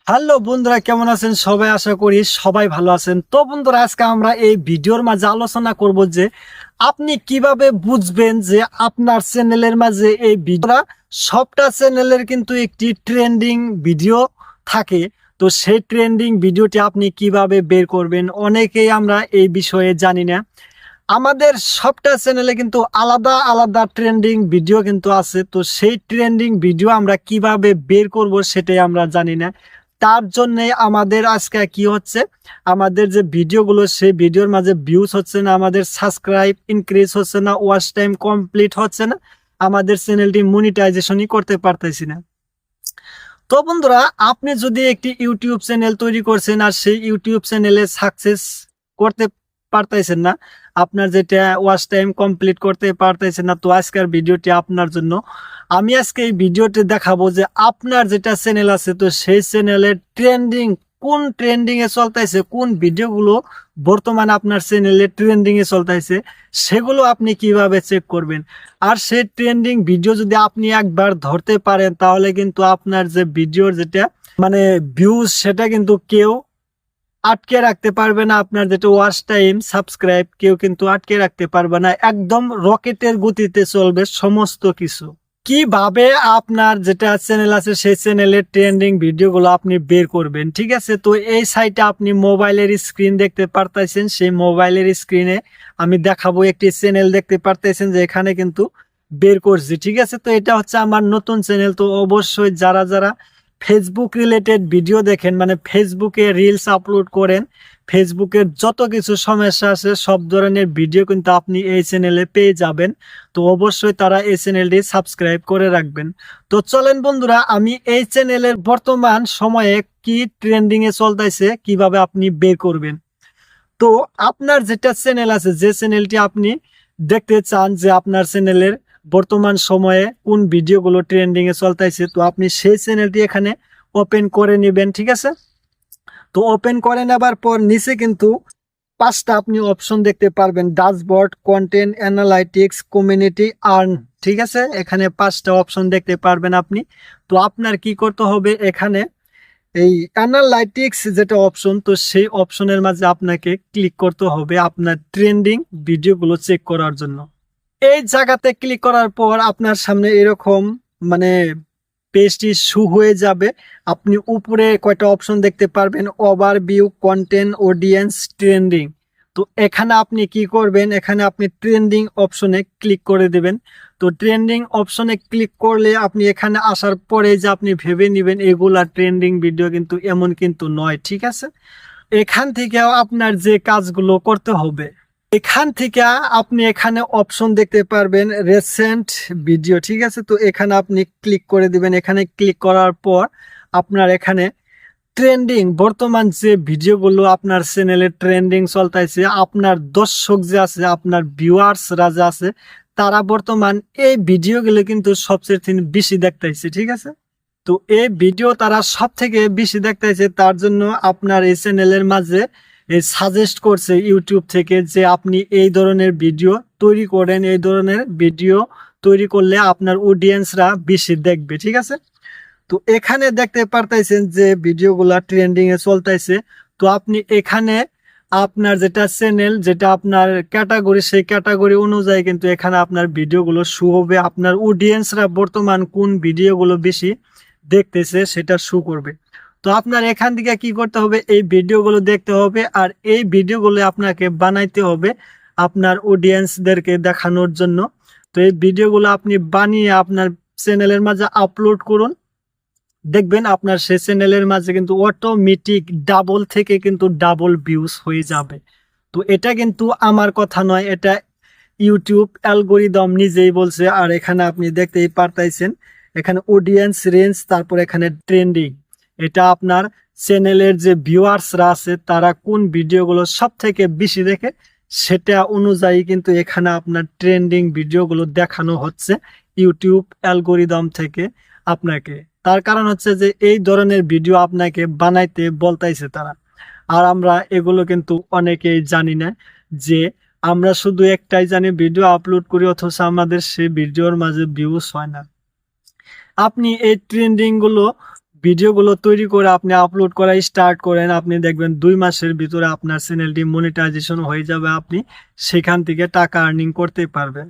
Hello বন্ধুরা, কেমন আছেন সবাই? আশা করি সবাই ভালো আছেন। তো বন্ধুরা, আজকে আমরা এই ভিডিওর মাঝে আলোচনা করব যে আপনি কিভাবে বুঝবেন যে আপনার চ্যানেলের মাঝে এই ভিডিওটা, সবটা চ্যানেলের কিন্তু একটি ট্রেন্ডিং ভিডিও থাকে। তো সেই ট্রেন্ডিং ভিডিওটি আপনি কিভাবে বের করবেন, অনেকেই আমরা এই বিষয়ে জানি না। আমাদের সবটা চ্যানেলে কিন্তু আলাদা আলাদা ট্রেন্ডিং ভিডিও কিন্তু আছে। তো সেই ট্রেন্ডিং ভিডিও আমরা কিভাবে বের করব সেটাই আমরা জানি না। তার জন্য আমাদের আজকে কি হচ্ছে, আমাদের যে ভিডিওগুলো সেই ভিডিওর মাঝে ভিউজ হচ্ছে না, আমাদের সাবস্ক্রাইব ইনক্রিজ হচ্ছে না, ওয়াচ টাইম কমপ্লিট হচ্ছে না, আমাদের চ্যানেলটি মনিটাইজেশনই করতে পারতেছি না। তো বন্ধুরা, আপনি যদি একটি ইউটিউব চ্যানেল তৈরি করছেন আর সেই ইউটিউব চ্যানেলে সাকসেস করতে পারতেছেন না, আপনার যেটা ওয়াচ টাইম কমপ্লিট করতে পারতেছেন না, তো আজকের ভিডিওটি আপনার জন্য। আমি আজকে এই ভিডিওটি দেখাবো যে আপনার যেটা চ্যানেল আছে, তো সেই চ্যানেলের ট্রেন্ডিং, কোন ট্রেন্ডিং এ চলতেছে, কোন ভিডিওগুলো বর্তমানে আপনার চ্যানেলে ট্রেন্ডিং এ চলতেছে, সেগুলো আপনি কিভাবে চেক করবেন। আর সেই ট্রেন্ডিং ভিডিও যদি আপনি একবার ধরতে পারেন, তাহলে কিন্তু আপনার যে ভিডিওর যেটা মানে ভিউজ, সেটা কিন্তু কেউ আটকে রাখতে পারবে না। আপনার যেটা ওয়াচ টাইম, সাবস্ক্রাইব, কেউ কিন্তু আটকে রাখতে পারবে না। একদম রকেটের গতিতে চলবে সমস্ত কিছু। কিভাবে আপনার যেটা চ্যানেল আছে সেই চ্যানেলের ট্রেন্ডিং ভিডিওগুলো আপনি বের করবেন, ঠিক আছে? তো এই সাইটে আপনি মোবাইলের স্ক্রিন দেখতে পারতেছেন। সেই মোবাইলের স্ক্রিনে আমি দেখাবো একটি চ্যানেল, দেখতে পারতেছেন যে এখানে কিন্তু বের করছি, ঠিক আছে? তো এটা হচ্ছে আমার নতুন চ্যানেল। তো অবশ্যই যারা যারা ফেসবুক রিলেটেড ভিডিও দেখেন, মানে ফেসবুকে রিলস আপলোড করেন, ফেসবুকের যত কিছু সমস্যা আছে সব ধরনের ভিডিও কিন্তু আপনি এই চ্যানেলে পেয়ে যাবেন। তো অবশ্যই তারা এই চ্যানেলটি সাবস্ক্রাইব করে রাখবেন। তো চলেন বন্ধুরা, আমি এই চ্যানেলের বর্তমান সময়ে কি ট্রেন্ডিং এ চলতেছে কিভাবে আপনি বের করবেন। তো আপনার যেটা চ্যানেল আছে, যে চ্যানেলটি আপনি দেখতে চান যে আপনার চ্যানেলের বর্তমান সময়ে কোন ভিডিওগুলো ট্রেন্ডিং এ চলতেছে, তো আপনি সেই চ্যানেলটি এখানে ওপেন করে নেবেন, ঠিক আছে? তো ওপেন করে নেবার পর নিচে কিন্তু পাঁচটা আপনি অপশন দেখতে পারবেন: dashboard, content analytics, community, earn, ঠিক আছে? এখানে পাঁচটা অপশন দেখতে পারবেন আপনি। তো আপনার কি করতে হবে, এখানে এই অ্যানালাইটিক্স যেটা অপশন, তো সেই অপশনের মাঝে আপনাকে ক্লিক করতে হবে আপনার ট্রেন্ডিং ভিডিওগুলো চেক করার জন্য। এই জায়গাতে ক্লিক করার পর আপনার সামনে এরকম মানে পেজটি শু হয়ে যাবে। আপনি উপরে কয়টা অপশন দেখতে পারবেন: ওভারভিউ, কন্টেন্ট, অডিয়েন্স, ট্রেন্ডিং। তো এখানে আপনি কি করবেন, এখানে আপনি ট্রেন্ডিং অপশনে ক্লিক করে দেবেন। তো ট্রেন্ডিং অপশনে ক্লিক করলে আপনি এখানে আসার পরে যে আপনি ভেবে নেবেন এগুলা ট্রেন্ডিং ভিডিও, কিন্তু এমন কিন্তু নয়, ঠিক আছে? এখান থেকে আপনার যে কাজগুলো করতে হবে, এখান থেকে আপনি এখানে অপশন দেখতে পারবেন রিসেন্ট ভিডিও, ঠিক আছে? তো এখানে আপনি ক্লিক করে দিবেন। এখানে ক্লিক করার পর আপনার এখানে ট্রেন্ডিং, বর্তমান যে ভিডিওগুলো আপনার চ্যানেলে ট্রেন্ডিং চলতেছে, আপনার দর্শক যে আছে, আপনার ভিউয়ার্সরা যে আছে, তারা বর্তমান এই ভিডিওগুলো কিন্তু সবচেয়ে বেশি দেখতেছে, ঠিক আছে? তো এই ভিডিও তারা সব থেকে বেশি দেখতেছে, তার জন্য আপনার এই চ্যানেলের মাঝে সাজেস্ট করছে ইউটিউব থেকে যে আপনি এই ধরনের ভিডিও তৈরি করেন, এই ধরনের ভিডিও তৈরি করলে আপনার অডিয়েন্সরা বেশি দেখবে, ঠিক আছে? তো এখানে দেখতে পারতেছেন যে ভিডিওগুলা ট্রেন্ডিং এ চলতেছে। তো আপনি এখানে আপনার যেটা চ্যানেল, যেটা আপনার ক্যাটাগরি, সেই ক্যাটাগরি অনুযায়ী কিন্তু এখানে আপনার ভিডিওগুলো শো হবে। আপনার অডিয়েন্সরা বর্তমান কোন ভিডিওগুলো বেশি দেখতেছে সেটা শো করবে। তো আপনার এখান থেকে কি করতে হবে, এই ভিডিওগুলো দেখতে হবে আর এই ভিডিওগুলো আপনাকে বানাইতে হবে আপনার অডিয়েন্সদেরকে দেখানোর জন্য। তো এই ভিডিওগুলো আপনি বানিয়ে আপনার চ্যানেলের মাঝে আপলোড করুন, দেখবেন আপনার সেই চ্যানেলের মাঝে কিন্তু অটোমেটিক ডাবল থেকে কিন্তু ডাবল ভিউজ হয়ে যাবে। তো এটা কিন্তু আমার কথা নয়, এটা ইউটিউব অ্যালগরিদম নিজেই বলছে। আর এখানে আপনি দেখতেই পারতেছেন, এখানে অডিয়েন্স রেঞ্জ, তারপর এখানে ট্রেন্ডিং, এটা আপনার চ্যানেলের যে ভিউয়ার্সরা আছে তারা কোন ভিডিওগুলো সব থেকে বেশি দেখে, সেটা অনুযায়ী কিন্তু এখানে আপনার ট্রেন্ডিং ভিডিওগুলো দেখানো হচ্ছে ইউটিউব অ্যালগরিদম থেকে আপনাকে। তার কারণ হচ্ছে যে এই ধরনের ভিডিও আপনাকে বানাইতে বলতাইছে তারা। আর আমরা এগুলো কিন্তু অনেকেই জানি না, যে আমরা শুধু একটাই জানি ভিডিও আপলোড করি, অথচ আমাদের সেই ভিডিওর মাঝে ভিউজ হয় না। আপনি এই ট্রেন্ডিং গুলো ভিডিওগুলো তৈরি করে আপনি আপলোড করা স্টার্ট করেন, আপনি দেখবেন 2 মাসের ভিতরে আপনার চ্যানেলটি মনিটাইজেশন হয়ে যাবে, আপনি সেখান থেকে টাকা আর্নিং করতে পারবেন।